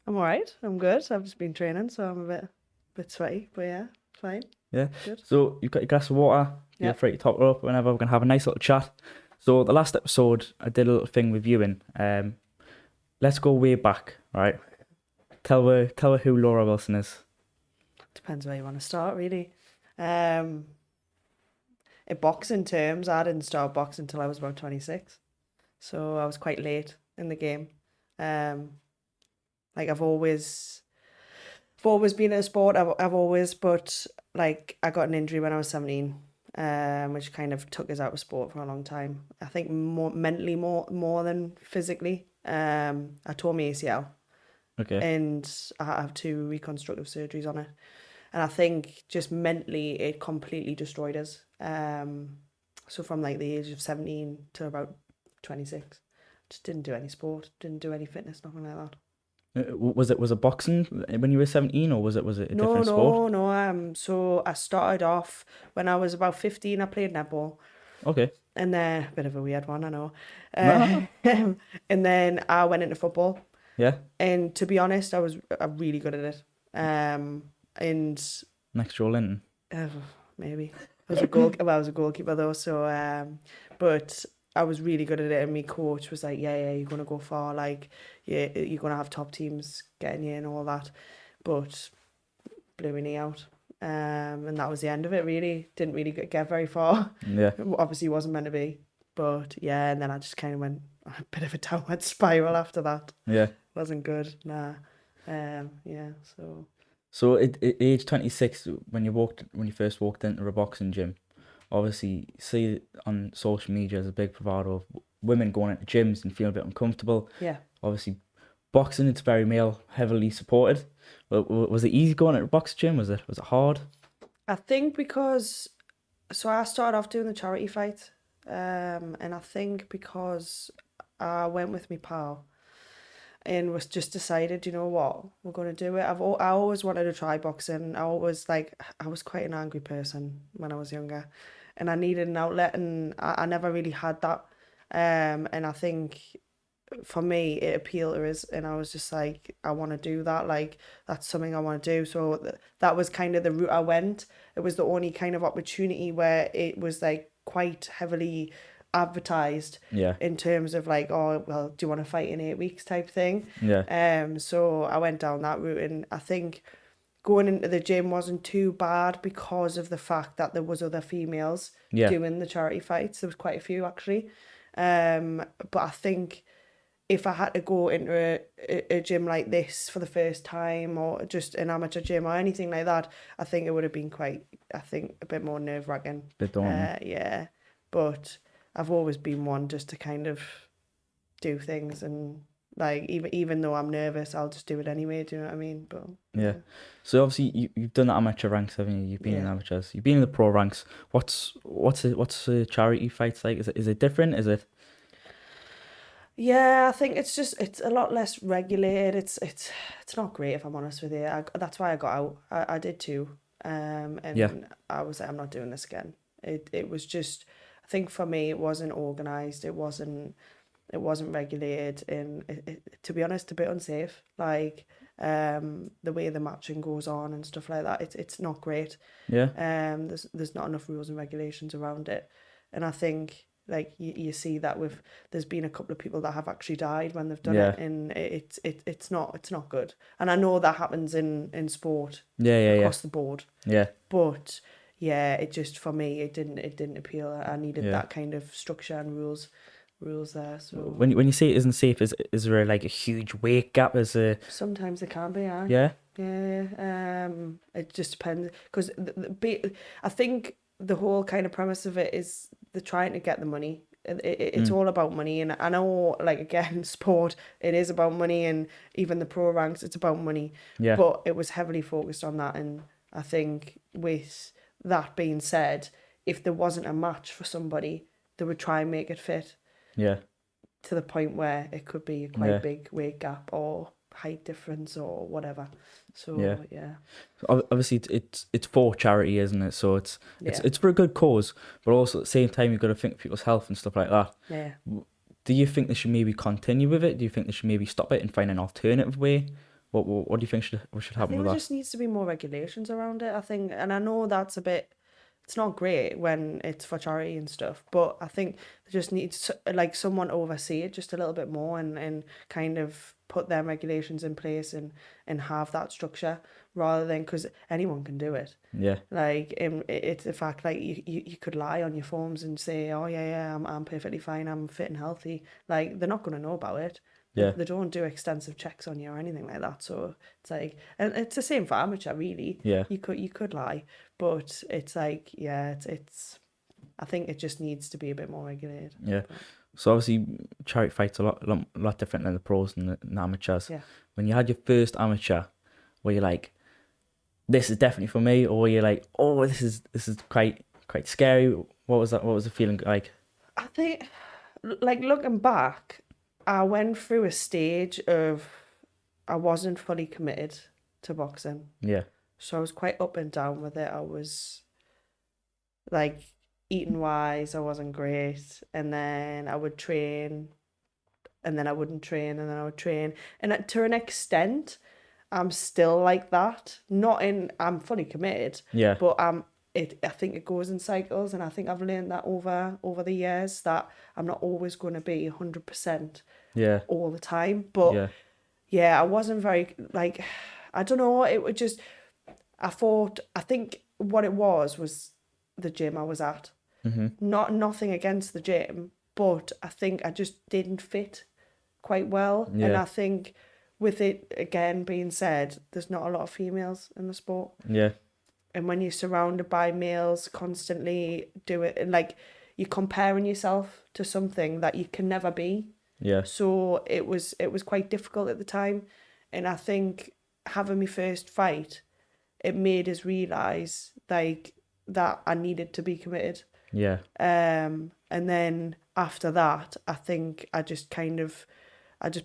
I'm all right. I'm good. I've just been training, so I'm a bit sweaty, but yeah, fine. Yeah. Good. So you've got your glass of water. Feel Yep. free to top it up whenever. We're gonna have a nice little chat. So the last episode, I did a little thing with viewing. Let's go way back, right? Tell her who Laura Wilson is. Depends where you want to start, really. Um, in boxing terms, I didn't start boxing until I was about 26, so I was quite late in the game. Um, like I've always been in a sport. I've always, but like I got an injury when I was 17, which kind of took us out of sport for a long time. I think more mentally, more than physically. I tore my ACL, Okay. and I have 2 reconstructive surgeries on it. And I think just mentally, it completely destroyed us. So from like the age of 17 to about 26, just didn't do any sport, didn't do any fitness, nothing like that. Was it boxing when you were 17, or was it a No, different sport? no, no. So I started off when I was about 15. I played netball, Okay. and then a bit of a weird one, I know. No. And then I went into football, Yeah. and to be honest, I was really good at it. And Next Joe Linton. uh, maybe I was a goal. Well, I was a goalkeeper though, so but I was really good at it. And my coach was like, "Yeah, yeah, you're gonna go far. Like, yeah, you're gonna have top teams getting you and all that." But blew my knee out. And that was the end of it, really. Didn't really get very far. Yeah. Obviously, wasn't meant to be. But yeah, and then I just kind of went on a bit of a downward spiral after that. Yeah. Wasn't good, nah. Yeah, so. So at age 26, when you first walked into a boxing gym, obviously you see on social media as a big bravado of women going into gyms and feeling a bit uncomfortable. Yeah. Obviously, boxing, it's very male, heavily supported. Was it easy going into a boxing gym? Was it hard? I think because. So I started off doing the charity fight. And I think because I went with my pal and was just decided, you know what, we're going to do it. I always wanted to try boxing. I was quite an angry person when I was younger, and I needed an outlet, and I never really had that. And I think for me it appealed to us, and I was just like, I want to do that. Like that's something I want to do. So that was kind of the route I went. It was the only kind of opportunity where it was like quite heavily advertised Yeah. in terms of like, oh well, do you want to fight in 8 weeks type thing. Yeah. So I went down that route, and I think going into the gym wasn't too bad because of the fact that there was other females Yeah. doing the charity fights. There was quite a few actually. But I think if I had to go into a gym like this for the first time, or just an amateur gym or anything like that, I think it would have been I think a bit more nerve-wracking. Bit daunting. Yeah, but I've always been one just to kind of do things, and like even though I'm nervous, I'll just do it anyway. Do you know what I mean? But Yeah. So obviously you've done the amateur ranks, haven't you? You've been in yeah. amateurs. You've been in the pro ranks. What's a charity fights like? Is it different? Is it? Yeah, I think it's a lot less regulated. It's not great if I'm honest with you. That's why I got out. I did too. Yeah. And I was like, I'm not doing this again. It was just, I think for me it wasn't organized. It wasn't regulated, and to be honest, a bit unsafe. Like the way the matching goes on and stuff like that. It's not great. Yeah. There's not enough rules and regulations around it, and I think like you see that with there's been a couple of people that have actually died when they've done Yeah. it, and it's not good. And I know that happens in sport Yeah. Yeah. Yeah. across the board, Yeah. but yeah, it just for me it didn't appeal. I needed Yeah. that kind of structure and rules there. So When you say it isn't safe, is there like a huge weight gap? Is it? sometimes it can be, yeah. Yeah. Yeah, it just depends because I think the whole kind of premise of it is they're trying to get the money. It's Mm. all about money, and I know, like again, sport it is about money, and even the pro ranks it's about money, Yeah. but it was heavily focused on that, and I think with that being said, if there wasn't a match for somebody, they would try and make it fit Yeah. to the point where it could be a quite Yeah. big weight gap or height difference or whatever. Yeah. So yeah, Obviously, it's for charity, isn't it? So it's yeah, it's for a good cause, but also at the same time you've got to think of people's health and stuff like that. yeah. Do you think they should maybe continue with it? Do you think they should maybe stop it and find an alternative way? What do you think should I happen think with there that? just needs to be more regulations around it. I think, and I know that's a bit, it's not great when it's for charity and stuff, but I think there just needs like someone to oversee it just a little bit more and kind of put them regulations in place and have that structure rather than, because anyone can do it. Yeah, Like it's the fact like you could lie on your forms and say, oh yeah, I'm perfectly fine, I'm fit and healthy. Like they're not going to know about it. yeah, They don't do extensive checks on you or anything like that. So it's like, and it's the same for amateur really. yeah, You could lie, but it's like, yeah, it's I think it just needs to be a bit more regulated. yeah. But So obviously, charity fights a lot different than the pros and the amateurs. yeah. When you had your first amateur, were you like, this is definitely for me, or were you like, oh, this is quite scary? What was that? What was the feeling like? I think, like looking back, I went through a stage of I wasn't fully committed to boxing. Yeah, So I was quite up and down with it. I was like eating wise, I wasn't great. And then I would train and then I wouldn't train and then I would train. And to an extent, I'm still like that. Not in I'm fully committed, yeah, but I think it goes in cycles and I think I've learned that over the years that I'm not always going to be 100% yeah, all the time. But yeah, yeah, I wasn't very like I don't know, it would just I think what it was the gym I was at. Nothing against the gym, but I think I just didn't fit quite well. And yeah, I think with it again being said, there's not a lot of females in the sport. yeah, And when you're surrounded by males constantly do it and like you're comparing yourself to something that you can never be. yeah, So it was quite difficult at the time. And I think having my first fight, it made us realise like that I needed to be committed. yeah, And then after that, I think I just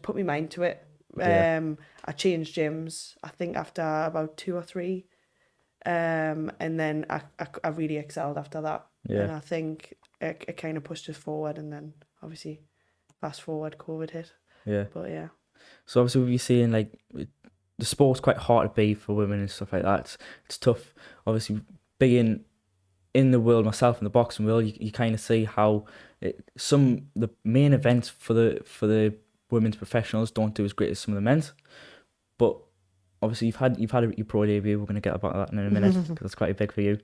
put my mind to it. yeah, I changed gyms, I think after about two or three. And then I really excelled after that. yeah, And I think it kind of pushed us forward. And then obviously, fast forward, COVID hit. yeah. But yeah. So obviously, we're seeing like the sport's quite hard to be for women and stuff like that. It's tough. Obviously, being in the world myself in the boxing world, you kind of see how the main events for the women's professionals don't do as great as some of the men's. But obviously, you've had your pro debut. We're going to get about that in a minute because it's quite big for you.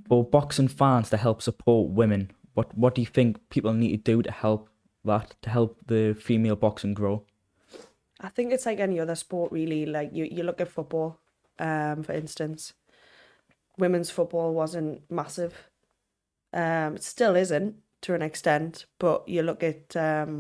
For boxing fans to help support women, what do you think people need to do to help the female boxing grow? I think it's like any other sport, really. Like you look at football, for instance. Women's football wasn't massive. It still isn't to an extent, but you look at the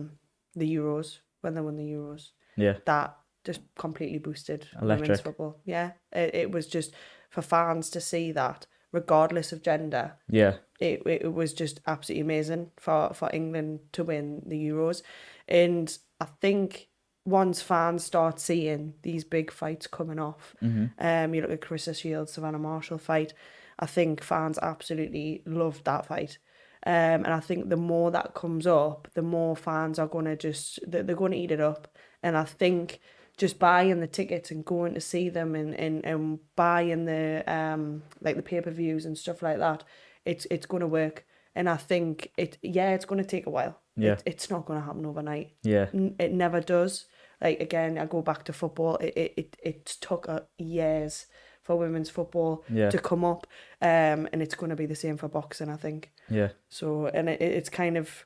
Euros when they won the Euros. Yeah, That just completely boosted women's electric. football. Yeah, it was just for fans to see that, regardless of gender. Yeah, It was just absolutely amazing for England to win the Euros. And I think once fans start seeing these big fights coming off, you look at Carissa Shields, Savannah Marshall fight, I think fans absolutely loved that fight. And I think the more that comes up, the more fans are going to they're going to eat it up. And I think just buying the tickets and going to see them and buying the like the pay-per-views and stuff like that, it's going to work. And I think it's going to take a while. yeah, It's not going to happen overnight. yeah, It never does. Like again, I go back to football. It took years for women's football yeah, to come up, and it's going to be the same for boxing, I think. yeah, So, and it's kind of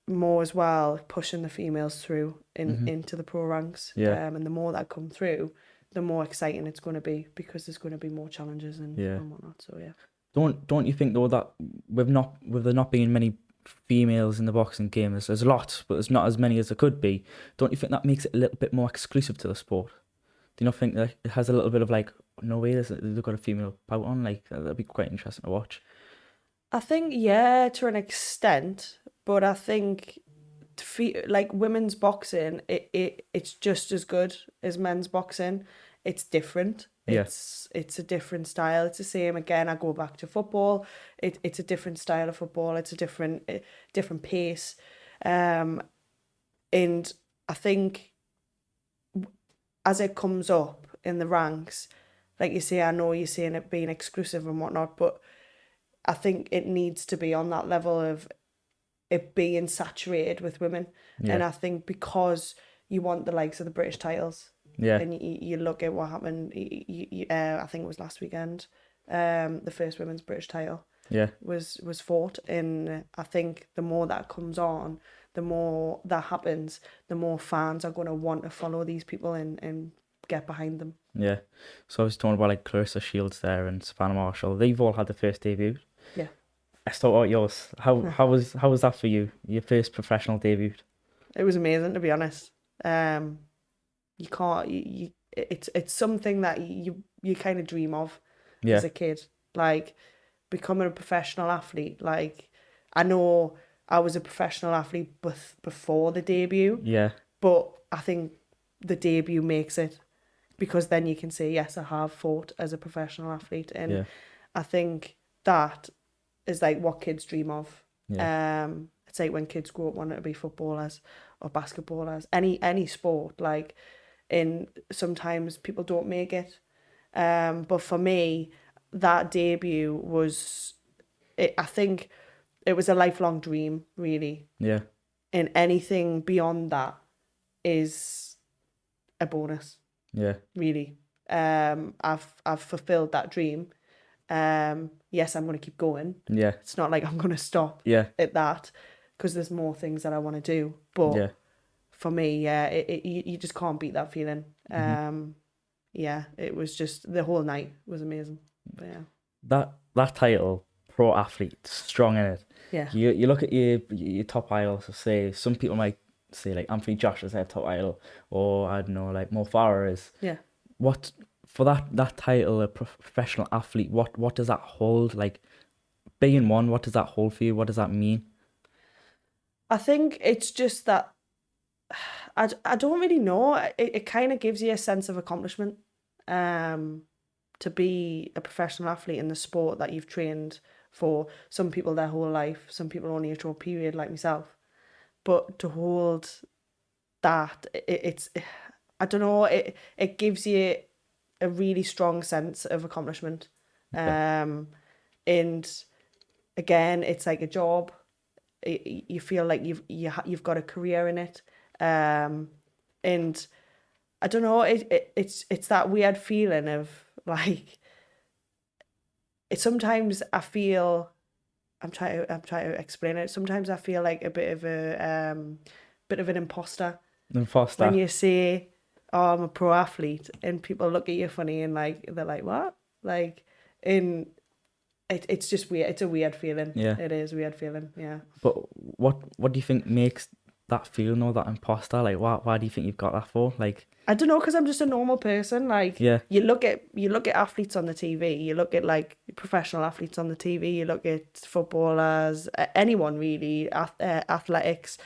more as well pushing the females through into the pro ranks. yeah, And the more that come through, the more exciting it's going to be because there's going to be more challenges yeah. and whatnot. So yeah. Don't you think though that with there not being many females in the boxing game, there's lots, but there's not as many as there could be. Don't you think that makes it a little bit more exclusive to the sport? Do you not think that it has a little bit of like, no way, they've got a female bout on? Like that'd be quite interesting to watch. I think, yeah, to an extent, but I think like women's boxing, it's just as good as men's boxing. It's different. Yeah, It's a different style. It's the same again. I go back to football. It's a different style of football. It's a different pace, and I think as it comes up in the ranks, like you say, I know you're saying it being exclusive and whatnot, but I think it needs to be on that level of it being saturated with women. And Yeah. I think because you want the likes of the British titles, Yeah. and you look at what happened, I think it was last weekend, the first women's British title Yeah. was fought. And I think the more that comes on, the more that happens, the more fans are going to want to follow these people and get behind them. Yeah. So I was talking about like Clarissa Shields there and Savannah Marshall. They've all had the first debut. Yeah. Let's talk about yours. How was that for you? Your first professional debut? It was amazing, to be honest. You can't it's something that you kind of dream of Yeah. as a kid, like becoming a professional athlete. Like, I know I was a professional athlete before the debut, Yeah. but I think the debut makes it, because then you can say, yes, I have fought as a professional athlete. And Yeah. I think that is like what kids dream of. Yeah. It's like when kids grow up wanting to be footballers or basketballers, any sport, like, and sometimes people don't make it. But for me, that debut was, I think it was a lifelong dream, really. Yeah. And anything beyond that is a bonus, Yeah. really. I've fulfilled that dream. Yes, I'm going to keep going. Yeah. It's not like I'm going to stop Yeah. at that, because there's more things that I want to do. But Yeah. for me, yeah, you just can't beat that feeling. Yeah, it was just, the whole night was amazing. But yeah. That title, pro athlete, strong in it. Yeah. You look at your top idols. So say some people might say like Anthony Josh is their top idol, or I don't know, like Mo Farah is. Yeah. What for that title, a professional athlete? What does that hold? Like being one, what does that hold for you? What does that mean? I think it's just that I don't really know. It kind of gives you a sense of accomplishment, to be a professional athlete in the sport that you've trained for. Some people their whole life, some people only a short period, like myself. But to hold that, it's, I don't know, it gives you a really strong sense of accomplishment. Okay. And again, it's like a job. You feel like you've got a career in it. And I don't know, it's that weird feeling of like, sometimes I feel, I'm trying to explain it. Sometimes I feel like a bit of an imposter Then when Foster. you say, "Oh, I'm a pro athlete," and people look at you funny and like they're like, "What?" Like, and it's just weird. It's a weird feeling. Yeah. It is a weird feeling. Yeah. But what do you think makes that feeling or that imposter? Like why do you think you've got that for? Like I don't know, because I'm just a normal person. Like, yeah. you look at athletes on the TV. You look at like professional athletes on the TV. You look at footballers, anyone really, athletics,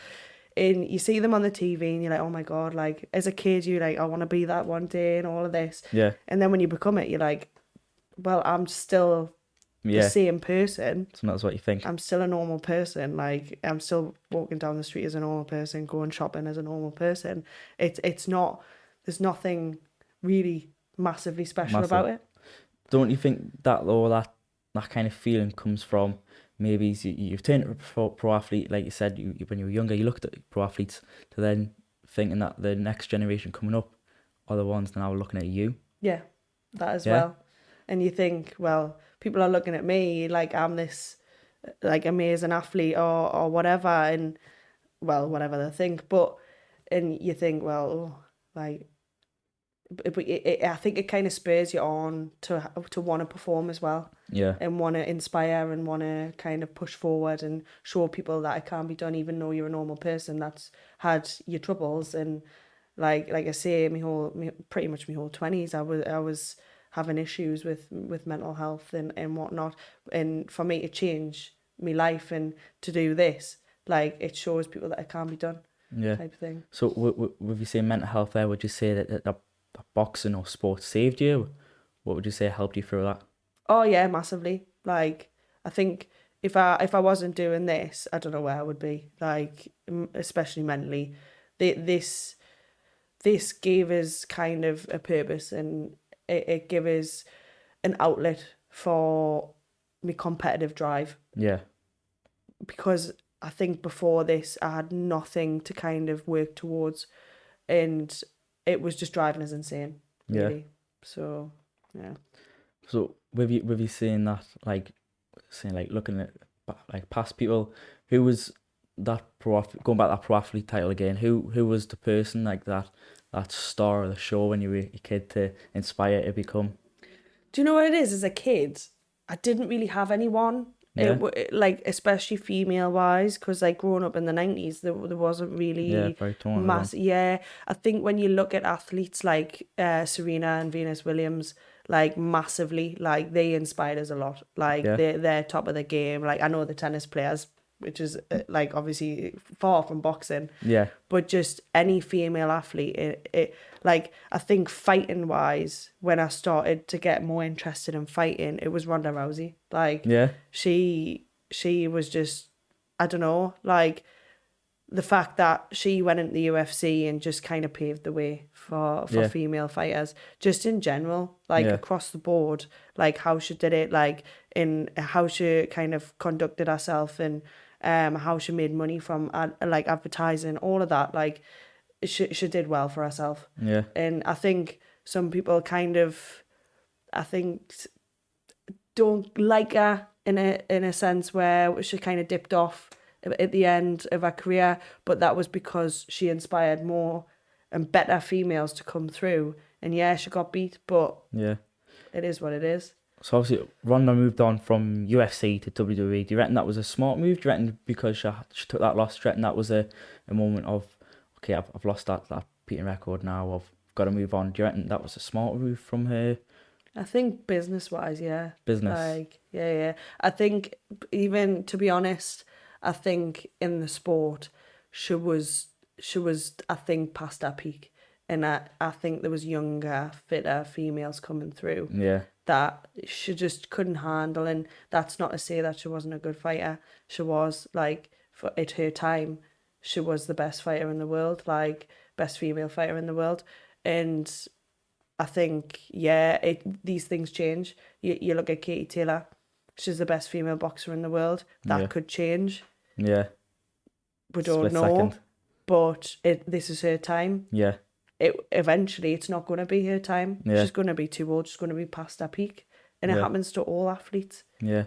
and you see them on the TV, and you're like, oh my god! Like, as a kid, you're like, I want to be that one day, and all of this. Yeah. And then when you become it, you're like, well, I'm still the Yeah. same person. So that's what you think. I'm still a normal person. Like, I'm still walking down the street as a normal person, going shopping as a normal person. It's not, there's nothing really massively special Massive. about it. Don't you think that though that kind of feeling comes from maybe you've turned into a pro athlete, like you said, when you were younger, you looked at pro athletes to then thinking that the next generation coming up are the ones that now looking at you. Yeah, that as Yeah. well. And you think, well, people are looking at me like I'm this like amazing athlete or whatever, and well, whatever they think. But and you think, well, oh, like, but I think it kind of spurs you on to want to perform as well, Yeah. and want to inspire and want to kind of push forward and show people that it can be done, even though you're a normal person that's had your troubles. And like I say, pretty much my whole 20s, I was having issues with mental health and whatnot. And for me to change my life and to do this, like, it shows people that it can be done, Yeah. type of thing. So would you say mental health there? Would you say that boxing or sport saved you? What would you say helped you through that? Oh yeah, massively. Like, I think if I wasn't doing this, I don't know where I would be. Like, especially mentally, this this gave us kind of a purpose, and it gave us an outlet for my competitive drive, Yeah. because I think before this I had nothing to kind of work towards, and it was just driving us insane, Yeah. really. So yeah. So with you saying that, like saying like looking at like past people, who was that going back to that pro athlete title again? Who was the person like that star of the show when you were a kid to inspire to become? Do you know what it is? As a kid, I didn't really have anyone. Yeah. Like, especially female wise, because like growing up in the 90s, there wasn't Yeah, really very torn around. mass. Yeah, I think when you look at athletes like Serena and Venus Williams, like massively, like they inspired us a lot. Like Yeah. they're top of the game. Like I know the tennis players, which is like obviously far from boxing, Yeah. but just any female athlete, it like, I think fighting wise, when I started to get more interested in fighting, it was Ronda Rousey. Like Yeah. she was just, I don't know, like the fact that she went into the UFC and just kind of paved the way for Yeah. female fighters, just in general, like Yeah. across the board, like how she did it, like in how she kind of conducted herself, and how she made money from like advertising, all of that, like she did well for herself. Yeah. And I think some people kind of, I think, don't like her in a sense where she kind of dipped off at the end of her career, but that was because she inspired more and better females to come through. And yeah, she got beat, but Yeah. it is what it is. So obviously Ronda moved on from UFC to WWE. Do you reckon that was a smart move? Do you reckon because she took that loss, do you reckon that was a moment of, okay, I've lost that beating record now, I've got to move on? Do you reckon that was a smart move from her? I think business wise, yeah. Business. Like, yeah. I think, even to be honest, I think in the sport, she was, I think, past her peak. And I think there was younger, fitter females coming through Yeah. that she just couldn't handle. And that's not to say that she wasn't a good fighter. She was, like, at her time, she was the best fighter in the world, like, best female fighter in the world. And I think, yeah, these things change. You look at Katie Taylor, she's the best female boxer in the world. That Yeah. could change. Yeah. We don't Split know, second. but this is her time. Yeah. Eventually, it's not going to be her time. Yeah. She's going to be too old. She's going to be past her peak, and it Yeah. happens to all athletes. Yeah.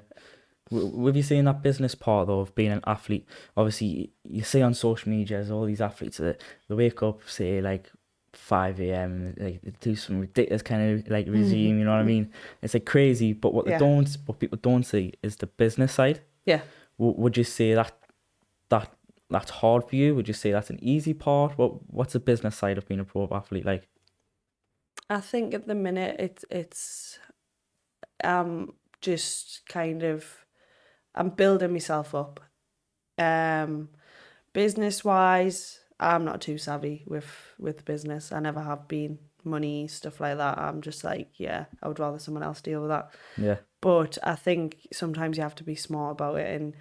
With you seeing that business part though of being an athlete, obviously you see on social media there's all these athletes that they wake up, say like 5 a.m. like they do some ridiculous kind of like regime, you know what I mean? It's like crazy, but what Yeah. what people don't see is the business side. Yeah. Would you say that's hard for you? Would you say that's an easy part? What's the business side of being a pro athlete like? I think at the minute it's just kind of, I'm building myself up. Business wise, I'm not too savvy with business. I never have been. Money, stuff like that. I'm just like, yeah, I would rather someone else deal with that. Yeah. But I think sometimes you have to be smart about it. And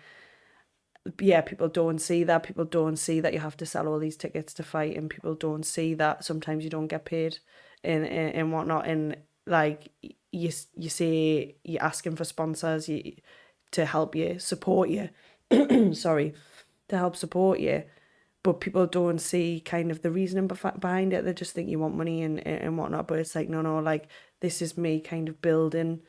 yeah, people don't see that. People don't see that you have to sell all these tickets to fight, and people don't see that sometimes you don't get paid and whatnot. And like you say you're asking for sponsors to help you, support you. Sorry, to help support you. But people don't see kind of the reasoning behind it. They just think you want money and whatnot. But it's like, no, like this is me kind of building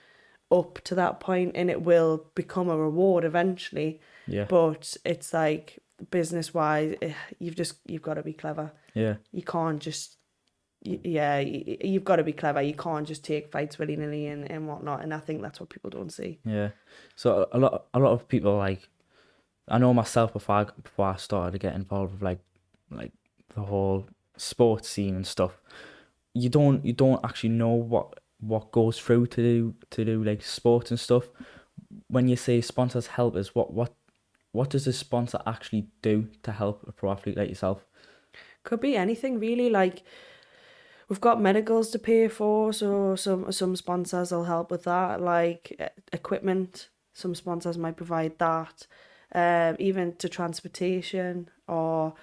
up to that point, and it will become a reward eventually. Yeah. But it's like, business wise, you've got to be clever. Yeah. You can't just, you've got to be clever. You can't just take fights willy nilly and whatnot. And I think that's what people don't see. Yeah. So a lot of people, like, I know myself before I started to get involved with like the whole sports scene and stuff. You don't actually know what goes through to do like sports and stuff. When you say sponsors help us, what does a sponsor actually do to help a pro athlete like yourself? Could be anything really. Like, we've got medicals to pay for, so some sponsors will help with that. Like equipment, some sponsors might provide that. Even to transportation, or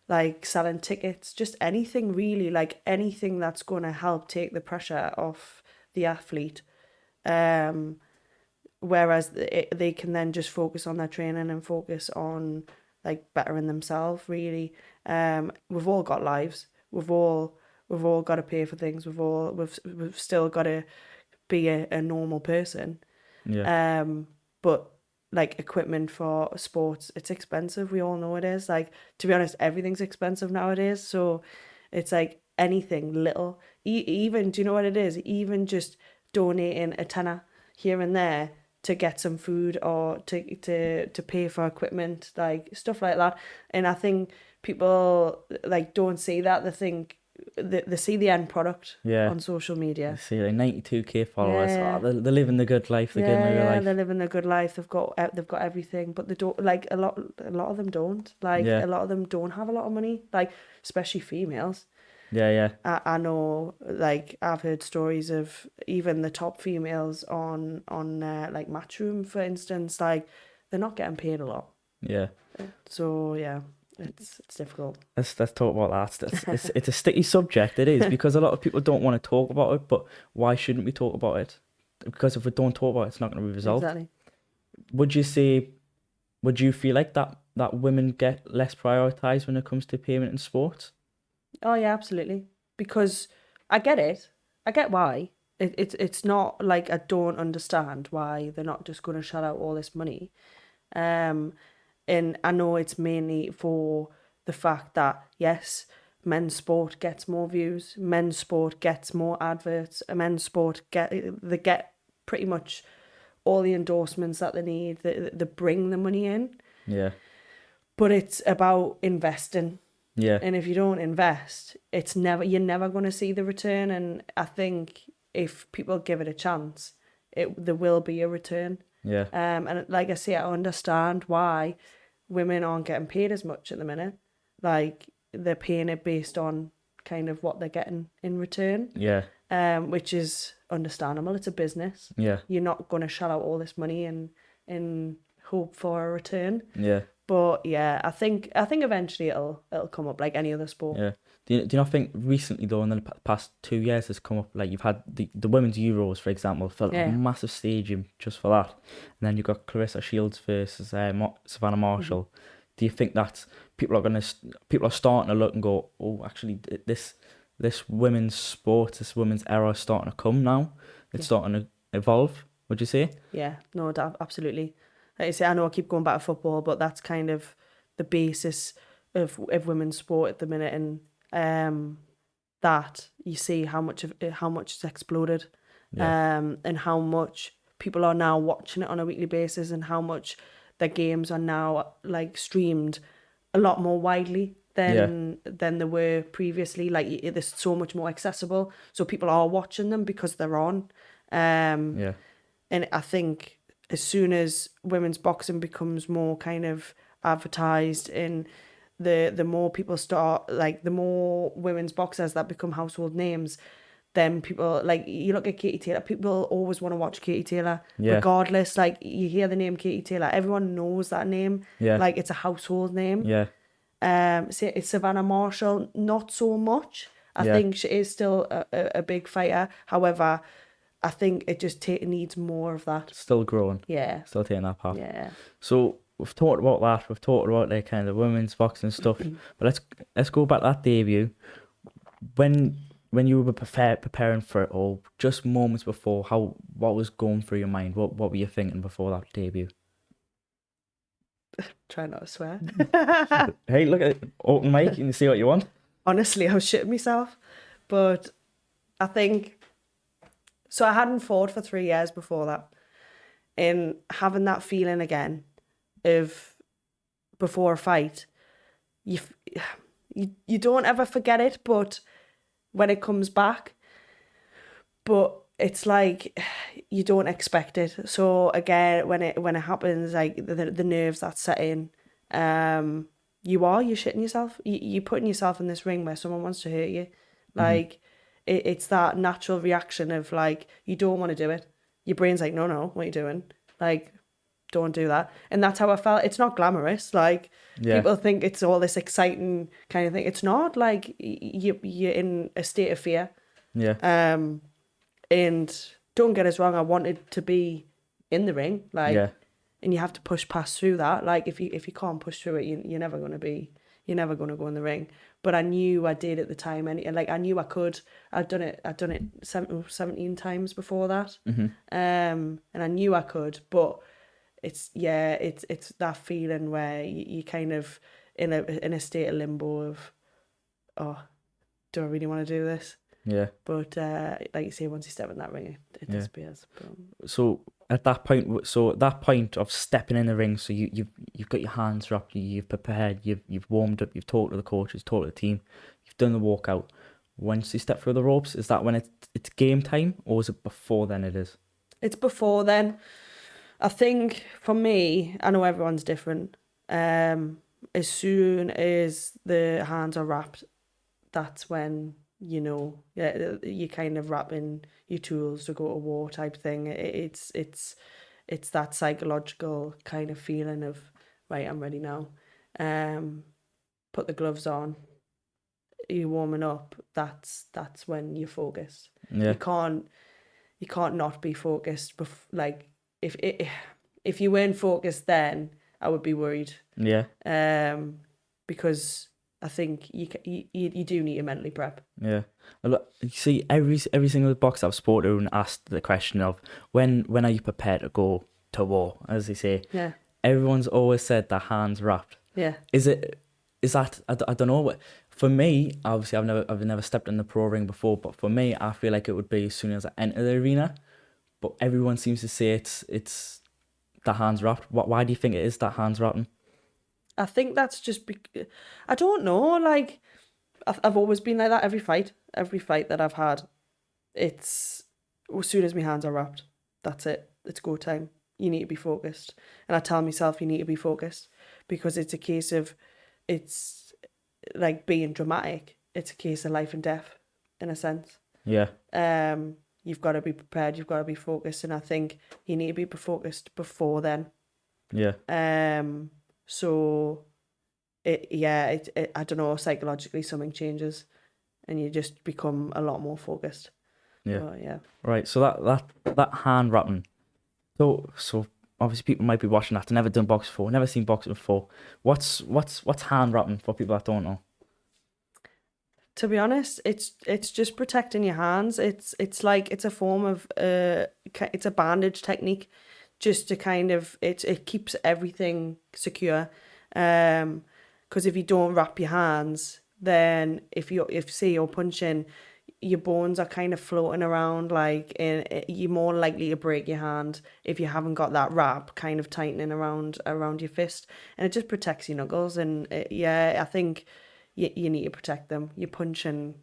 like selling tickets, just anything really, like anything that's going to help take the pressure off the athlete. Um, Whereas they can then just focus on their training and focus on like bettering themselves really. We've all got lives. We've all got to pay for things. We've still got to be a normal person. Yeah. But like equipment for sports, it's expensive. We all know it is. Like, to be honest, everything's expensive nowadays. So it's like anything little, even, do you know what it is? Even just donating a tenner here and there to get some food or to pay for equipment, like stuff like that. And I think people like don't see that. They think they see the end product Yeah. on social media. See, like 92K followers. Yeah. Oh, they're living the good life. They're getting real life. They're living a good life. They've got everything, but they don't, like, a lot of them don't. Like, Yeah. a lot of them don't have a lot of money. Like, especially females. Yeah, yeah. I know, like, I've heard stories of even the top females on like Matchroom, for instance. Like, they're not getting paid a lot. Yeah. So yeah, it's difficult. Let's talk about that. It's a sticky subject. It is, because a lot of people don't want to talk about it. But why shouldn't we talk about it? Because if we don't talk about it, it's not going to be resolved. Exactly. Would you feel like that women get less prioritized when it comes to payment in sports? Oh yeah, absolutely. Because I get it. I get why. It's not like I don't understand why they're not just going to shell out all this money. And I know it's mainly for the fact that, yes, men's sport gets more views, men's sport gets more adverts, men's sport they get pretty much all the endorsements that they need. They bring the money in, Yeah. but it's about investing. Yeah. And if you don't invest, you're never going to see the return. And I think if people give it a chance, there will be a return. Yeah. And like I say, I understand why women aren't getting paid as much at the minute. Like, they're paying it based on kind of what they're getting in return. Yeah. Which is understandable. It's a business. Yeah. You're not going to shell out all this money and hope for a return. Yeah. But yeah, I think eventually it'll come up like any other sport. Yeah. Do you not think recently, though, in the past 2 years, has come up, like, you've had the women's Euros, for example, filled Yeah. a massive stadium just for that, and then you've got Clarissa Shields versus Savannah Marshall. Do you think that people are starting to look and go, oh, actually, this women's sport, this women's era is starting to come now? It's starting to evolve, would you say? Yeah, no, absolutely. Like I say, I know I keep going back to football, but that's kind of the basis of women's sport at the minute, and that you see how much it's exploded, and how much people are now watching it on a weekly basis, and how much their games are now like streamed a lot more widely than they were previously. Like, they're so much more accessible, so people are watching them because they're on. Yeah. And I think as soon as women's boxing becomes more kind of advertised, and the more people start, like, the more women's boxers that become household names, then people, like, you look at Katie Taylor, people always want to watch Katie Taylor, regardless. Like, you hear the name Katie Taylor, everyone knows that name. Like, it's a household name. It's Savannah Marshall, not so much. I think she is still a big fighter. However, I think it just needs more of that. Still growing. Yeah. Still taking that path. Yeah. So we've talked about that. We've talked about like kind of women's boxing stuff. But let's go back to that debut. When you were preparing for it all, just moments before, what was going through your mind? What were you thinking before that debut? Try not to swear. Hey, look at it. Open mic. You can see what you want. Honestly, I was shitting myself. But I think... So I hadn't fought for 3 years before that. And having that feeling again of before a fight, you don't ever forget it, but when it comes back, but it's like you don't expect it. So again, when it happens, like the nerves that set in, you're shitting yourself. You're putting yourself in this ring where someone wants to hurt you. Like, it's that natural reaction of, like, you don't want to do it. Your brain's like, no, what are you doing? Like, don't do that. And that's how I felt. It's not glamorous. Like, Yeah. people think it's all this exciting kind of thing. It's not. Like, you're in a state of fear. Yeah. And don't get us wrong, I wanted to be in the ring, like, Yeah. and you have to push past through that. Like, if you can't push through it, you're never gonna go in the ring. But I knew I did at the time, and like I knew I could. I'd done it 17 times before that, and I knew I could. But it's that feeling where you kind of in a state of limbo of, oh, do I really want to do this? Yeah. But like you say, once you step in that ring, it disappears. But, So at that point of stepping in the ring, so you've got your hands wrapped, you've prepared, you've warmed up, you've talked to the coaches, talked to the team, you've done the walkout. Once you step through the ropes, is that when it's game time, or is it before then? It is. it's before then. I think for me, I know everyone's different. As soon as the hands are wrapped, that's when you kind of wrapping your tools to go to war type thing. It's that psychological kind of feeling of, right, I'm ready now. Put the gloves on. You're warming up. That's when you're focused. Yeah. You can't not be focused. Like, if you weren't focused, then I would be worried. Yeah. Because I think you do need to mentally prep. Yeah. You see, every single boxer I've spoken to and asked the question of when are you prepared to go to war, as they say. Yeah. Everyone's always said their hands wrapped. Yeah. Is that I don't know. For me, obviously, I've never stepped in the pro ring before, but for me, I feel like it would be as soon as I enter the arena. But everyone seems to say it's the hands wrapped. Why do you think it is that hands wrapping? I think that's just I don't know. Like, I've always been like that. Every fight that I've had, it's as soon as my hands are wrapped, that's it. It's go time. You need to be focused, and I tell myself you need to be focused, because it's a case of, it's like being dramatic. It's a case of life and death, in a sense. Yeah. You've got to be prepared. You've got to be focused, and I think you need to be focused before then. Yeah. So I don't know, psychologically something changes, and you just become a lot more focused. Yeah. But, yeah. Right. So that hand wrapping. So obviously people might be watching that. They've never done boxing before, never seen boxing before. What's hand wrapping for people that don't know? To be honest, it's just protecting your hands. It's like, it's a form of it's a bandage technique, just to kind of, it keeps everything secure. Because if you don't wrap your hands, then if say you're punching, your bones are kind of floating around, like, and you're more likely to break your hand if you haven't got that wrap kind of tightening around your fist, and it just protects your knuckles. And I think you need to protect them. You're punching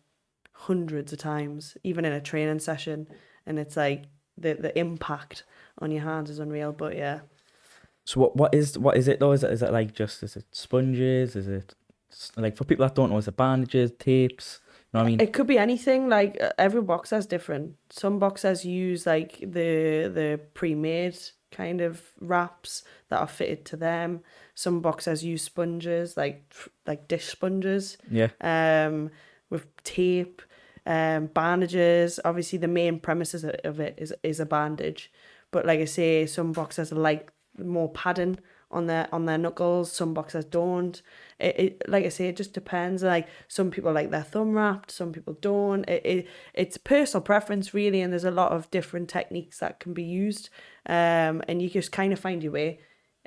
hundreds of times, even in a training session, and it's like the impact on your hands is unreal. But yeah. So what is it though? Is it like is it sponges? Is it like, for people that don't know, is it bandages, tapes? You know what I mean? It could be anything. Like, every boxer's different. Some boxers use like the pre-made kind of wraps that are fitted to them. Some boxers use sponges, like dish sponges. Yeah. With tape, bandages. Obviously, the main premises of it is a bandage. But like I say, some boxers like more padding on their knuckles. Some boxers don't. It like I say, it just depends. Like, some people like their thumb wrapped, some people don't. It's personal preference, really, and there's a lot of different techniques that can be used. And you just kind of find your way.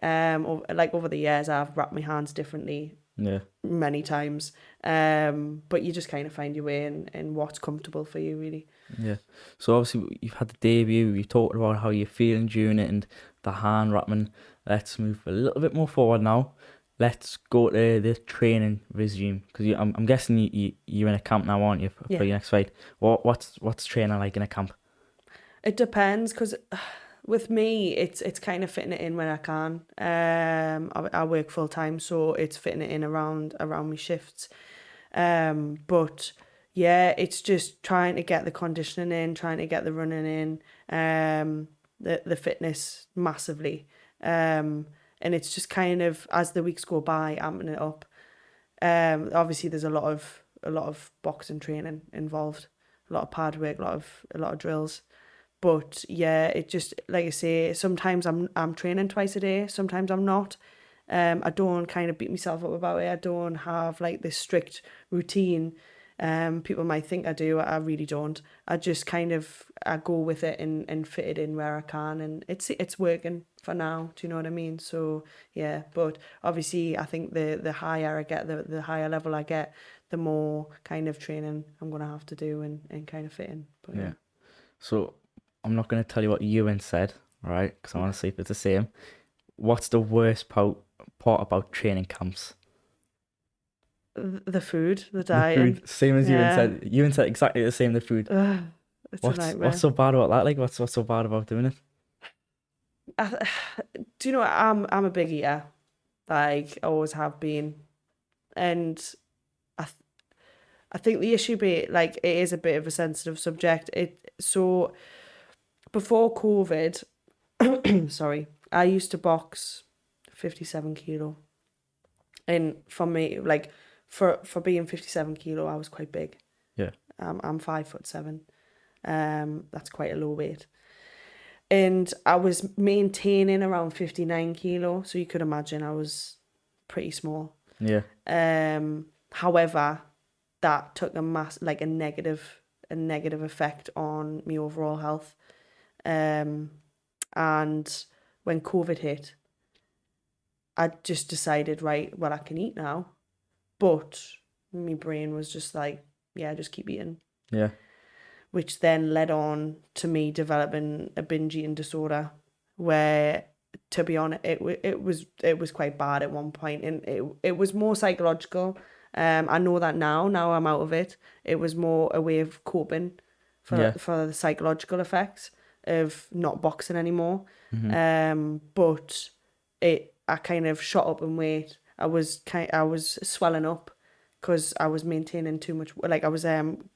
Like, over the years, I've wrapped my hands differently. Yeah. Many times. But you just kind of find your way in what's comfortable for you, really. Yeah. So obviously you've had the debut, you talked about how you're feeling during it and the hand wrapping. Let's move a little bit more forward now. Let's go to the training regime, because I'm guessing you're in a camp now, aren't you, for your next fight? What's training like in a camp? It depends, because with me, it's kind of fitting it in when I can. I work full time, so it's fitting it in around my shifts. But yeah, it's just trying to get the conditioning in, trying to get the running in, the fitness massively. And it's just kind of, as the weeks go by, amping it up. Obviously there's a lot of boxing training involved, a lot of pad work, a lot of drills. But yeah, it just, like I say, sometimes I'm training twice a day, sometimes I'm not. I don't kind of beat myself up about it. I don't have like this strict routine. People might think I do. I really don't. I just kind of, I go with it and fit it in where I can, and it's working for now. Do you know what I mean? So yeah, but obviously I think the higher I get, the higher level I get, the more kind of training I'm gonna have to do and kind of fit in. But Yeah. yeah. So I'm not going to tell you what Ewan said, right? Because I want to see if it's the same. What's the worst part about training camps? The food, the The dieting. food, same as Ewan Yeah. said. Ewan said exactly the same. The food. Ugh, it's a What's nightmare. so bad about that? Like, what's so bad about doing it? I, do you know what? I'm a big eater. Like, I always have been. And I th- I think the issue be like it is a bit of a sensitive subject. So before COVID, sorry, I used to box 57 kilo. And for me, like for being 57 kilo, I was quite big. Yeah, I'm 5'7". That's quite a low weight. And I was maintaining around 59 kilo, so you could imagine I was pretty small. yeah, However, that took a negative effect on my overall health. And when COVID hit, I just decided, right, well, I can eat now, but my brain was just like, yeah, just keep eating, yeah, which then led on to me developing a binge eating disorder, where, to be honest, it was quite bad at one point, and it was more psychological. I know that now. Now I'm out of it. It was more a way of coping yeah. for the psychological effects of not boxing anymore. Mm-hmm. But I kind of shot up in weight. I was swelling up because I was maintaining too much, like I was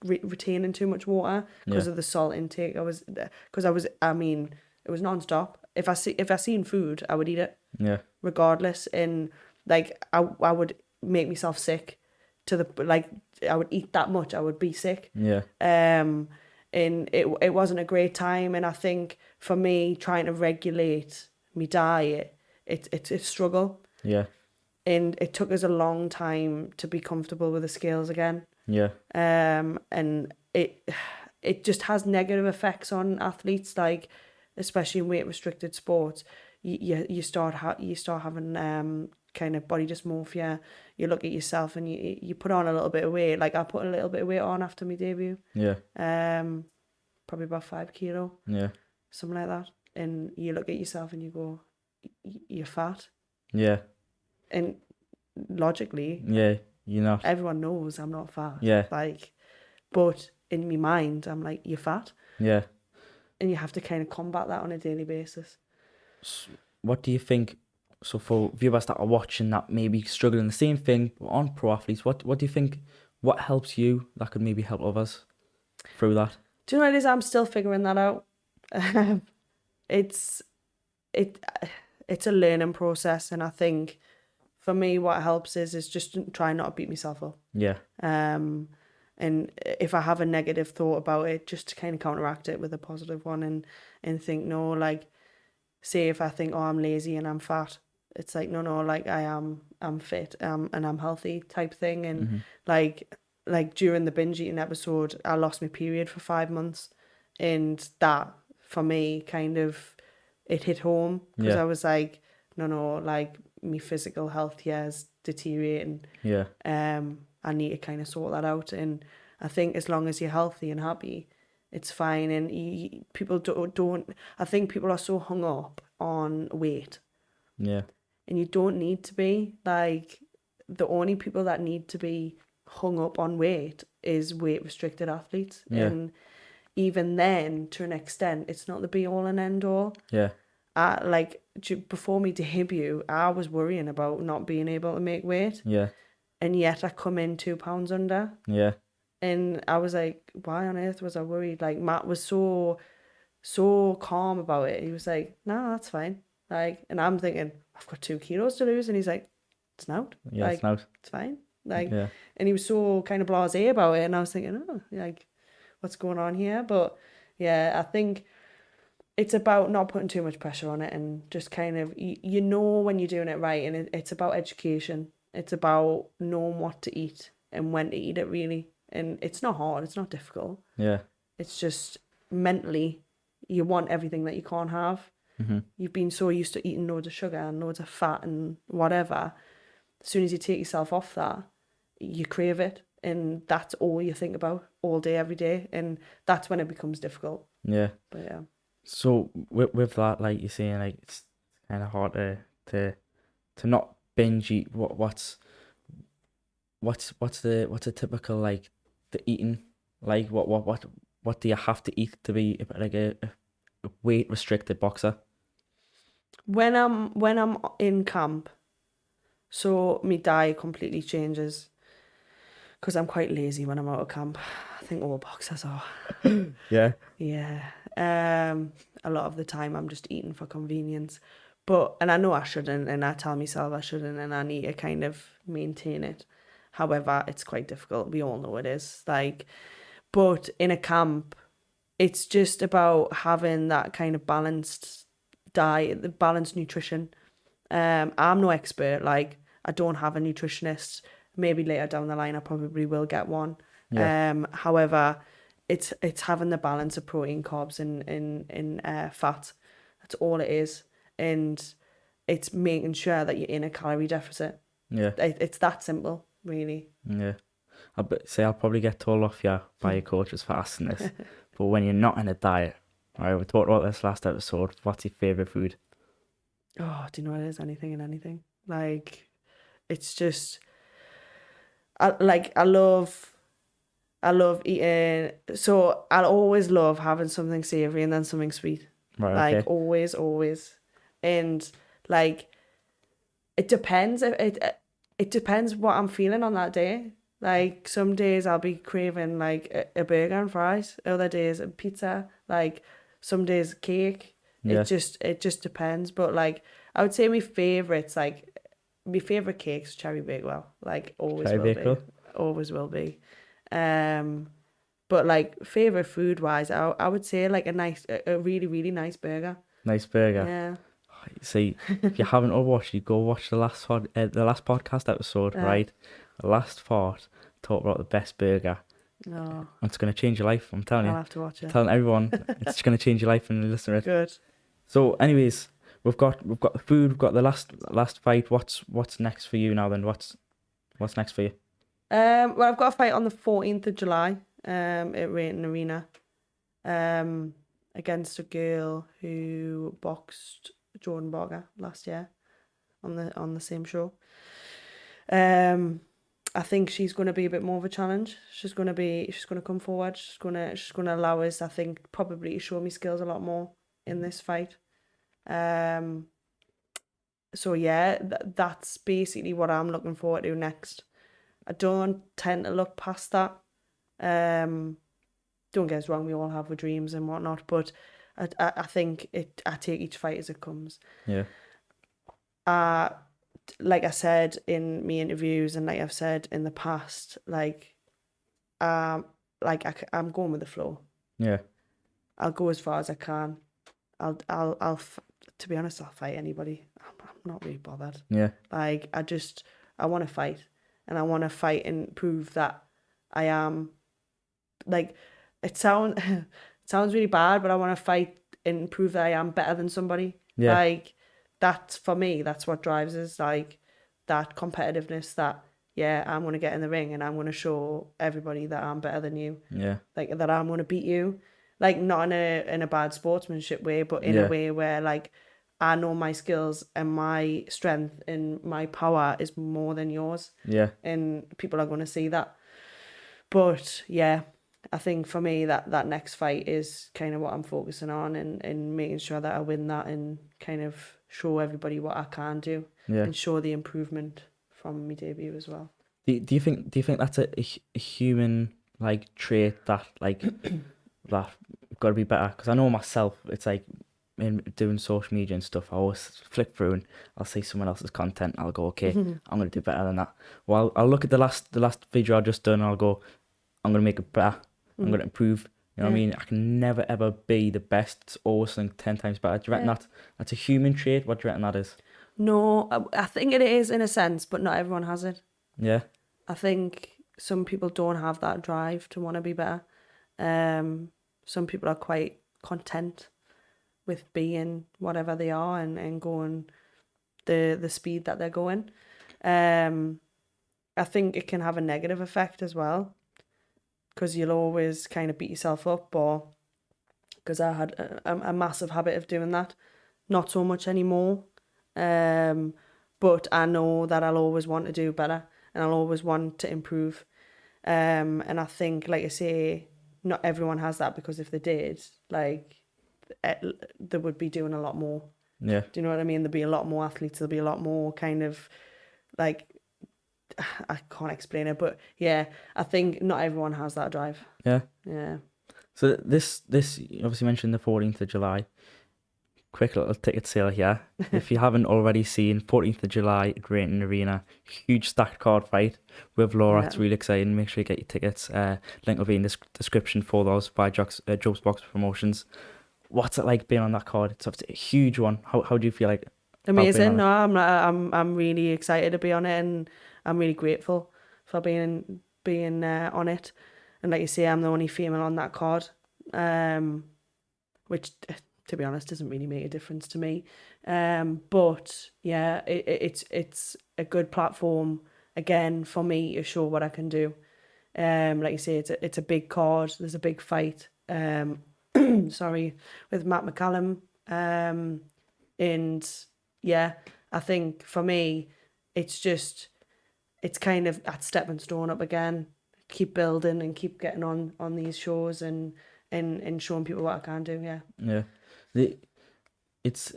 retaining too much water because Yeah, of the salt intake. I mean, it was non-stop. If I seen food, I would eat it yeah, regardless, and like I would make myself sick to the, like, I would eat that much, I would be sick. yeah, And it wasn't a great time, and I think for me trying to regulate my diet, it's a struggle, yeah, and it took us a long time to be comfortable with the scales again. yeah, And it just has negative effects on athletes, like especially in weight restricted sports. You start having kind of body dysmorphia. You look at yourself and you put on a little bit of weight. Like I put a little bit of weight on after my debut. yeah, Probably about 5 kilo, yeah, something like that. And you look at yourself and you go, you're fat. yeah, And logically, yeah. You know, everyone knows I'm not fat. yeah, Like, but in my mind, I'm like, you're fat. yeah. And you have to kind of combat that on a daily basis. What do you think? So for viewers that are watching that maybe struggling the same thing but on pro athletes, what do you think? What helps you that could maybe help others through that? Do you know what it is? I'm still figuring that out. it's it it's a learning process, and I think for me, what helps is just try not to beat myself up. Yeah, And if I have a negative thought about it, just to kind of counteract it with a positive one, and think, no, like, say if I think, oh, I'm lazy and I'm fat, it's like, no, like I'm fit, and I'm healthy type thing. And mm-hmm. like during the binge eating episode, I lost my period for 5 months, and that for me kind of, it hit home, because Yeah, I was like, no, like my physical health here is deteriorating. yeah, I need to kind of sort that out. And I think as long as you're healthy and happy, it's fine. And people don't, I think people are so hung up on weight, yeah, and you don't need to be. Like, the only people that need to be hung up on weight is weight restricted athletes. yeah, And even then, to an extent, it's not the be all and end all. yeah, Before me debut, I was worrying about not being able to make weight, yeah, and yet I come in 2 pounds under. yeah, And I was like, why on earth was I worried? Like, Matt was so calm about it. He was like, no, that's fine. Like, and I'm thinking, I've got 2 kilos to lose. And he's like, it's not. Yeah, it's Like, not. it's fine. Like, Yeah. and he was so kind of blasé about it. And I was thinking, oh, like, what's going on here? But yeah, I think it's about not putting too much pressure on it and just kind of, you know, when you're doing it right. And it's about education. It's about knowing what to eat and when to eat it, really. And it's not hard. It's not difficult. Yeah. It's just mentally, you want everything that you can't have. Mm-hmm. You've been so used to eating loads of sugar and loads of fat and whatever. As soon as you take yourself off that, you crave it. And that's all you think about all day, every day. And that's when it becomes difficult. Yeah. But yeah. So with that, like you're saying, like it's kind of hard to not binge eat. What's the typical, like, the eating, like what do you have to eat to be like a weight restricted boxer? When I'm in camp, so my diet completely changes because I'm quite lazy when I'm out of camp. I think all boxers are. Yeah. Yeah. A lot of the time I'm just eating for convenience. And I know I shouldn't, and I tell myself I shouldn't, and I need to kind of maintain it. However, it's quite difficult. We all know it is. Like, but in a camp, it's just about having that kind of balanced diet, the balanced nutrition. I'm no expert. Like, I don't have a nutritionist. Maybe later down the line, I probably will get one. Yeah. However, it's having the balance of protein, carbs, and fat. That's all it is, and it's making sure that you're in a calorie deficit. Yeah. It's that simple, really. Yeah. I'll probably get told off, yeah, by your coaches for asking this, but when you're not in a diet, all right, we talked about this last episode. What's your favorite food? Oh, do you know what it is? Anything and anything. Like, it's just, I love eating. So I'll always love having something savory and then something sweet. Right. Like, Okay. always. And like, it depends. It depends what I'm feeling on that day. Like, some days I'll be craving like a burger and fries. Other days a pizza. Like, some days cake. Yeah. It just depends. But like, I would say my favorite cake's cherry bakewell. Like, always Cherry will be. bakewell. Always will be. But like, favorite food wise, I would say like a really, really nice burger. Nice burger. Yeah. See, if you haven't watched, you go watch the last podcast episode, right? The last part talked about the best burger. Oh, It's gonna change your life. I'm telling I'll you. have to watch it. Telling everyone, it's gonna change your life when you listen to it. Good. So, anyways, we've got the food. We've got the last fight. What's next for you now? Then what's next for you? Well, I've got a fight on the 14th of July. At Raton Arena. Against a girl who boxed Jordan Barker last year on the same show. I think she's going to be a bit more of a challenge. She's going to come forward. She's going to allow us, I think, probably to show me skills a lot more in this fight. So yeah, that's basically what I'm looking forward to next. I don't tend to look past that. Don't get us wrong, we all have our dreams and whatnot, but I think I take each fight as it comes. Yeah. Like I said in my interviews and like I've said in the past, I'm going with the flow. Yeah. I'll go as far as I can. I'll to be honest, I'll fight anybody. I'm not really bothered. Yeah. Like, I want to fight, and I want to fight and prove that I am, like, it sounds really bad, but I want to fight and prove that I am better than somebody. Yeah. Like, that's, for me, that's what drives us, like, that competitiveness that, yeah, I'm going to get in the ring and I'm going to show everybody that I'm better than you. Yeah. Like, that I'm going to beat you. Like, not in a bad sportsmanship way, but in a way where, like, I know my skills and my strength and my power is more than yours. Yeah. And people are going to see that. But, yeah, I think for me that next fight is kind of what I'm focusing on and making sure that I win that and kind of show everybody what I can do. Yeah. And show the improvement from my debut as well. Do you think that's a human, like, trait that, like, that got to be better? Because I know myself, it's like in doing social media and stuff, I always flick through and I'll see someone else's content. I'll go, okay, I'm gonna do better than that. Well, I'll look at the last video I just done. And I'll go, I'm gonna make it better. I'm gonna improve. You know what I Yeah. mean? I can never ever be the best. It's always something 10 times better. Do you reckon Yeah. that's a human trait? What do you reckon that is? No, I think it is in a sense, but not everyone has it. Yeah, I think some people don't have that drive to want to be better. Some people are quite content with being whatever they are and going the speed that they're going. I think it can have a negative effect as well because you'll always kind of beat yourself up, or because I had a massive habit of doing that. Not so much anymore. But I know that I'll always want to do better and I'll always want to improve. And I think, like I say, not everyone has that, because if they did, like, they would be doing a lot more. yeah, Do you know what I mean? There'll be a lot more athletes. There'll be a lot more kind of like, I can't explain it, but yeah, I think not everyone has that drive. yeah. Yeah. So this you obviously mentioned the 14th of July. Quick little ticket sale here. If you haven't already seen, 14th of July at Drayton Arena, huge stacked card fight with Laura. Yeah. It's really exciting. Make sure you get your tickets. Link will be in the description for those by Jobs Box Promotions. What's it like being on that card? It's obviously a huge one. How do you feel like about being Amazing. on No, it? I'm really excited to be on it, and I'm really grateful for being on it. And like you say, I'm the only female on that card, which, to be honest, doesn't really make a difference to me. But yeah, it's a good platform again for me to show what I can do. Like you say, it's a big card. There's a big fight. Sorry, with Matt McCallum. And yeah, I think for me, it's kind of at stepping stone up again. Keep building and keep getting on these shows and showing people what I can do. Yeah. Yeah, the it's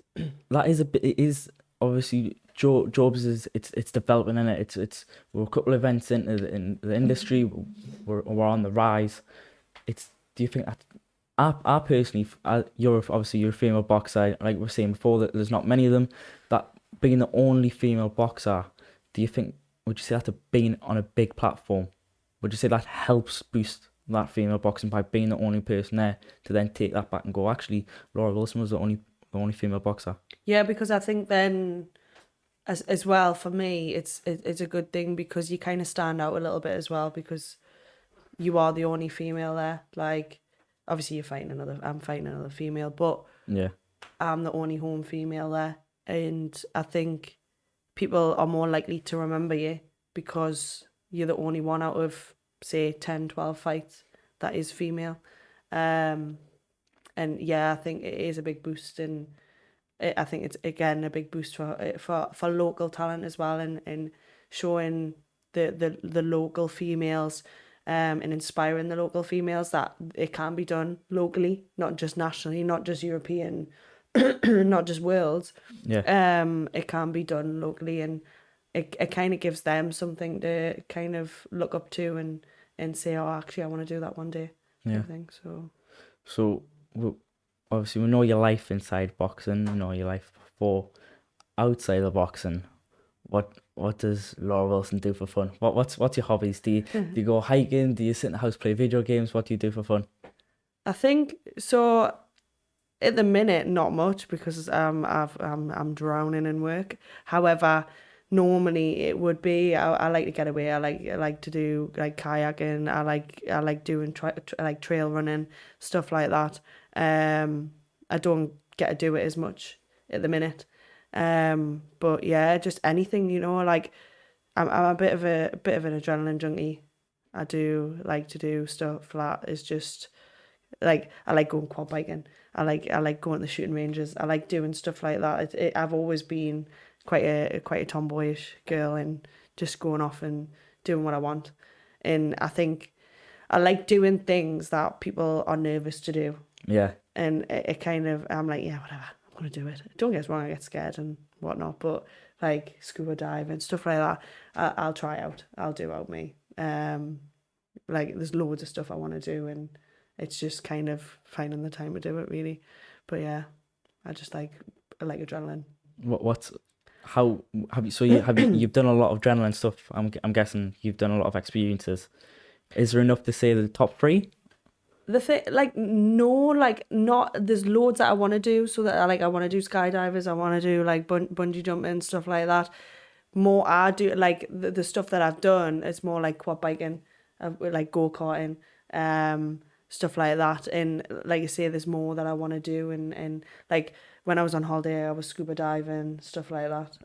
that is a bit. It is obviously Jobs is it's developing in it. It's we're a couple of events into in the industry. We're on the rise. It's do you think that I personally, you're obviously you're a female boxer, like we were saying before, that there's not many of them. That being the only female boxer, do you think, would you say that being on a big platform, would you say that helps boost that female boxing by being the only person there to then take that back and go, actually, Laura Wilson was the only female boxer? Yeah, because I think then as well for me, it's a good thing because you kind of stand out a little bit as well because you are the only female there. Like, obviously I'm fighting another female, but Yeah, I'm the only home female there. And I think people are more likely to remember you because you're the only one out of, say, 10, 12 fights that is female. And yeah, I think it is a big boost. And I think it's, again, a big boost for local talent as well, and showing the local females, and inspiring the local females that it can be done locally, not just nationally, not just European, not just worlds. yeah, It can be done locally, and it kind of gives them something to kind of look up to and say, oh, actually, I want to do that one day, yeah. type of thing. So So obviously we know your life inside boxing, we know your life before, outside of boxing. What does Laura Wilson do for fun? What's your hobbies? Do you go hiking? Do you sit in the house play video games? What do you do for fun? I think so. At the minute, not much because I'm drowning in work. However, normally it would be I like to get away. I like to do like kayaking. I like doing like trail running, stuff like that. I don't get to do it as much at the minute. But yeah, just anything, like I'm a bit of an adrenaline junkie. I do like to do stuff that is just like, I like going quad biking. I like going to the shooting ranges. I like doing stuff like that. I've always been quite a tomboyish girl and just going off and doing what I want. And I think I like doing things that people are nervous to do. Yeah, And it kind of, I'm like, yeah, whatever, I'm gonna do it. Don't get us wrong, I get scared and whatnot, but like scuba dive and stuff like that, I'll try out. I'll do out me. Like, there's loads of stuff I want to do, and it's just kind of finding the time to do it, really. But yeah, I just like adrenaline. What's how have you? So you've done a lot of adrenaline stuff. I'm guessing you've done a lot of experiences. Is there enough to say the top three? The thing, like, no, like, not, there's loads that I want to do. So that I want to do skydivers, I want to do like bungee jumping, stuff like that. More I do, like, the stuff that I've done is more like quad biking, like go-karting, stuff like that. And like I say, there's more that I want to do. And like when I was on holiday, I was scuba diving, stuff like that.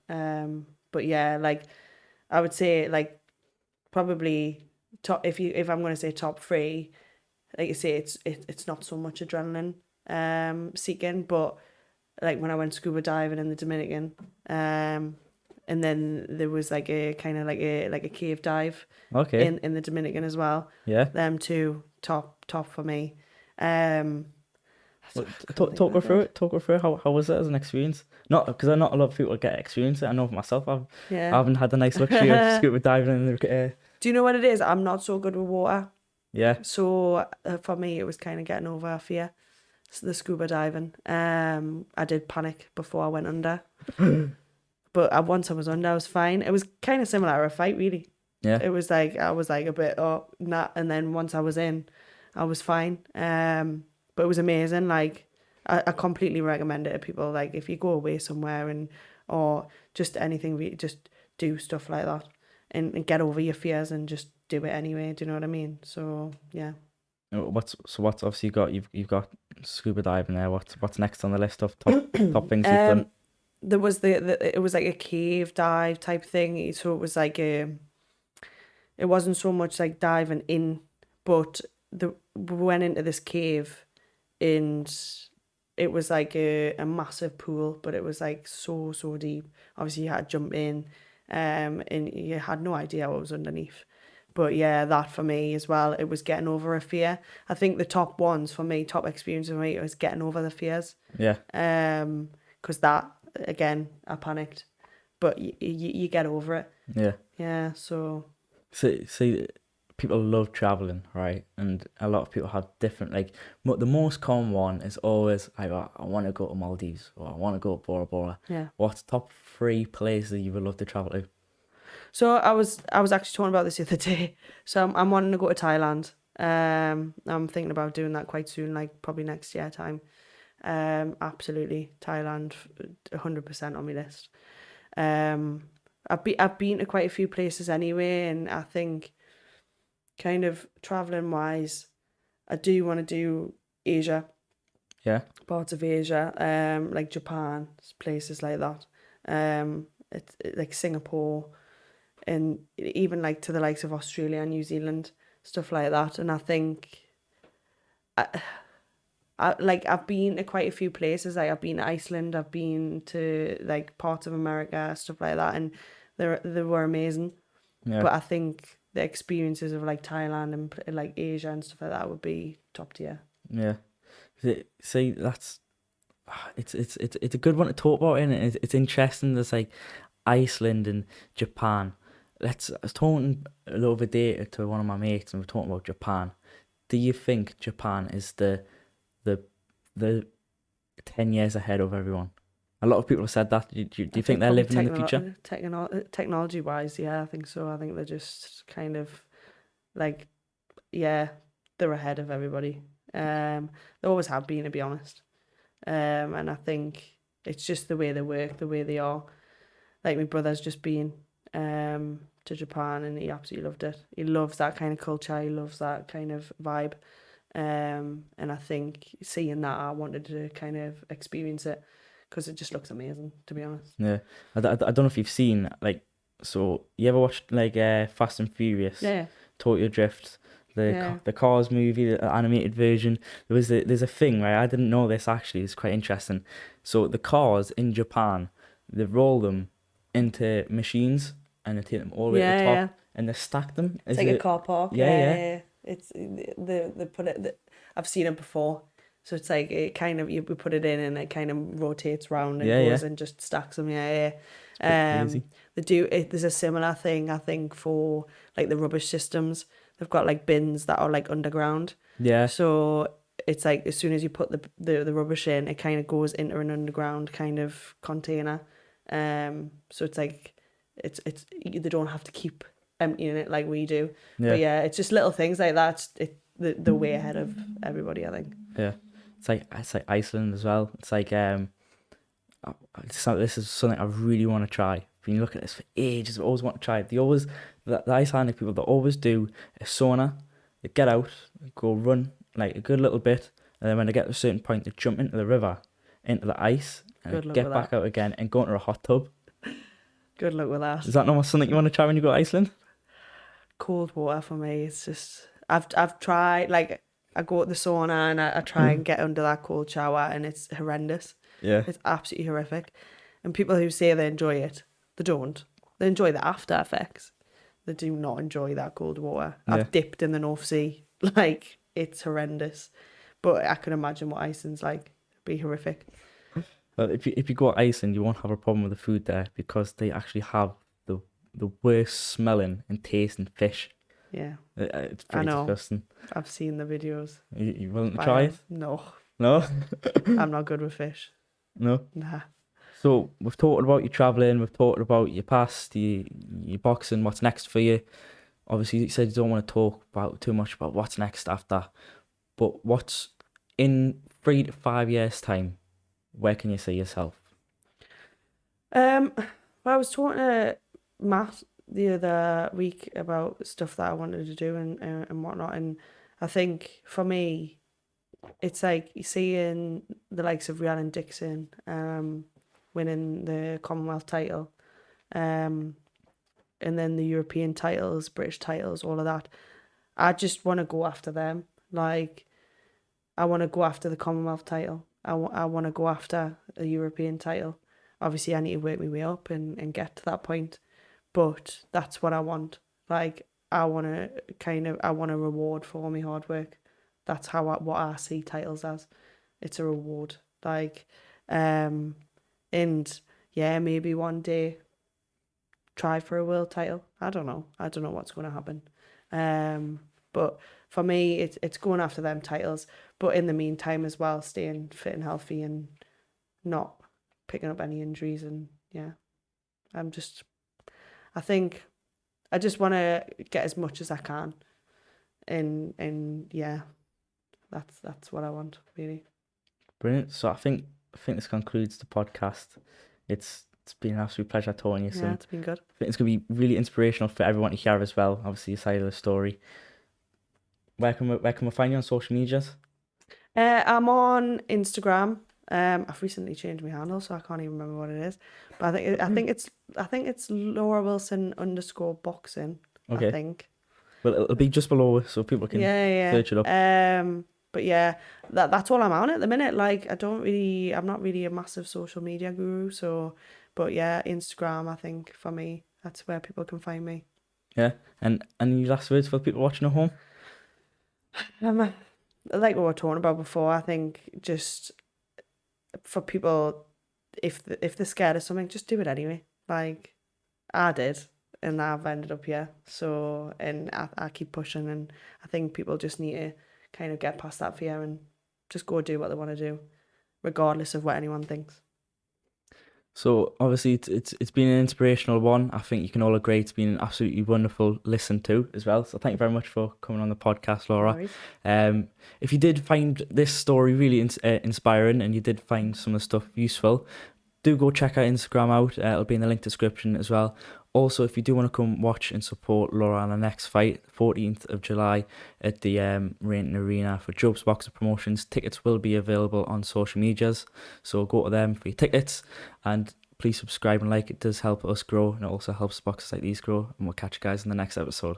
But yeah, like I would say, like, probably top, if I'm going to say top three, like you say, it's not so much adrenaline seeking, but like when I went scuba diving in the Dominican, and then there was like a kind of like a cave dive Okay. in the Dominican as well. Yeah. Them two top for me. Um, Well, I can't think talk of her a through third. it. Talk her through it. How was it as an experience? Not because I not a lot of people get experience it. I know for myself, I Yeah. haven't had the nice luxury of scuba diving in the Do you know what it is? I'm not so good with water, yeah. so for me it was kind of getting over a fear. So the scuba diving. I did panic before I went under. But once I was under, I was fine. It was kind of similar to a fight, really. Yeah. It was like I was like a bit nah, and then once I was in, I was fine. But it was amazing. Like I completely recommend it to people. Like if you go away somewhere and or just anything, just do stuff like that and get over your fears and just do it anyway. Do you know what I mean? So yeah. What's obviously you've got scuba diving there. What's next on the list of top things you've done? There was the it was like a cave dive type thing. So it was like it wasn't so much like diving in, but we went into this cave and it was like a massive pool, but it was like so deep. Obviously you had to jump in, and you had no idea what was underneath. But yeah, that for me as well, it was getting over a fear. I think the top ones for me, top experience for me, was getting over the fears. Yeah. Because that again, I panicked, but you get over it. Yeah. Yeah, so See, people love traveling, right? And a lot of people have different like the most common one is always like I want to go to Maldives or I want to go to Bora Bora. yeah. What's top three places you would love to travel to? So I was actually talking about this the other day. So I'm wanting to go to Thailand. I'm thinking about doing that quite soon, like probably next year time. Absolutely Thailand, 100% on my list. I've been to quite a few places anyway, and I think kind of traveling wise, I do want to do Asia, Yeah. parts of Asia, like Japan, places like that. It's like Singapore, and even like to the likes of Australia and New Zealand, stuff like that. And I think I like I've been to quite a few places. Like I've been to Iceland, I've been to like parts of America, stuff like that, and they were amazing. Yeah. But I think the experiences of like Thailand and like Asia and stuff like that would be top tier. Yeah. See, that's it's a good one to talk about, and it's interesting. There's like Iceland and Japan. I was talking the other day to one of my mates, and we're talking about Japan. Do you think Japan is the the 10 years ahead of everyone? A lot of people have said that. Do you think they're Probably living in the future? technology wise, yeah, I think so. I think they're just kind of like, yeah, they're ahead of everybody. They always have been, to be honest. And I think it's just the way they work, the way they are. Like my brother's just been to Japan and he absolutely loved it. He loves that kind of culture. He loves that kind of vibe. And I think seeing that, I wanted to kind of experience it because it just looks amazing, to be honest. Yeah, I don't know if you've seen like, so you ever watched like Fast and Furious, Yeah, Tokyo Drift, yeah, the Cars movie, the animated version. There's a thing, right? I didn't know this actually. It's quite interesting. So the cars in Japan, they roll them into machines and they take them all the way to the yeah, yeah. top and they stack them. It's Is like a it? car park. Yeah, Yeah, yeah, yeah, yeah. It's they put it. I've seen it before. So it's like it kind of we put it in and it kind of rotates round and yeah, yeah. goes and just stacks them. Yeah, It's a bit yeah. crazy. They do it. There's a similar thing I think for like the rubbish systems. They've got like bins that are like underground. Yeah, So it's like as soon as you put the rubbish in, it kind of goes into an underground kind of container. So it's like it's they don't have to keep emptying it like we do. Yeah. But yeah, it's just little things like that. The way ahead of everybody, I think. Yeah. It's like Iceland as well. It's like this is something I really want to try. Been looking at this for ages. I always want to try it. The Icelandic people, they always do a sauna. They get out, go run like a good little bit, and then when they get to a certain point, they jump into the river, into the ice, and Good luck get with back that. out again and go into a hot tub. Good luck with that. Is that not something you want to try when you go to Iceland? Cold water for me, it's just I've tried, like I go to the sauna and I try and get under that cold shower and it's horrendous. Yeah. It's absolutely horrific. And people who say they enjoy it, they don't. They enjoy the after effects. They do not enjoy that cold water. Yeah. I've dipped in the North Sea. Like, it's horrendous. But I can imagine what Iceland's like. It'd be horrific. Well, if you go to Iceland, you won't have a problem with the food there because they actually have the worst smelling and tasting fish. Yeah. It's I pretty know. disgusting. I've seen the videos. You willing to try it? No. No? I'm not good with fish. No? Nah. So we've talked about you travelling, we've talked about your past, your boxing, what's next for you. Obviously, you said you don't want to talk about too much about what's next after. But what's in 3 to 5 years' time, where can you see yourself? Well, I was talking to Matt the other week about stuff that I wanted to do and whatnot, and I think for me, it's like seeing the likes of Rhiannon Dixon winning the Commonwealth title, and then the European titles, British titles, all of that. I just want to go after them. Like, I want to go after the Commonwealth title. I want to go after a European title. Obviously, I need to work my way up and get to that point. But that's what I want. Like, I want to reward for all my hard work. That's what I see titles as. It's a reward. Like, and yeah, maybe one day try for a world title. I don't know what's going to happen. But for me, it's going after them titles. But in the meantime as well, staying fit and healthy and not picking up any injuries. And yeah, I think I just want to get as much as I can. And yeah, that's what I want, really. Brilliant. So I think this concludes the podcast. It's been an absolute pleasure talking to you. Yeah, it's been good. I think it's going to be really inspirational for everyone to hear as well. Obviously, your side of the story. Where can we find you on social medias? I'm on Instagram. I've recently changed my handle, so I can't even remember what it is. But I think it's Laura Wilson _boxing. Okay. I think. Well, it'll be just below so people can search it up. But yeah, that's all I'm on at the minute. Like, I'm not really a massive social media guru, so. But yeah, Instagram, I think for me, that's where people can find me. Yeah, and any last words for the people watching at home? Like what we were talking about before, I think just for people, if they're scared of something, just do it anyway. Like I did, and I've ended up here. So, and I keep pushing, and I think people just need to kind of get past that fear and just go do what they want to do, regardless of what anyone thinks. So obviously it's been an inspirational one. I think you can all agree it's been an absolutely wonderful listen to as well. So thank you very much for coming on the podcast, Laura. If you did find this story really inspiring and you did find some of the stuff useful, do go check our Instagram out. It'll be in the link description as well. Also, if you do want to come watch and support Laura on her next fight, 14th of July at the Rainton Arena for Jobs Boxer Promotions, tickets will be available on social medias. So go to them for your tickets and please subscribe and like. It does help us grow and it also helps boxers like these grow. And we'll catch you guys in the next episode.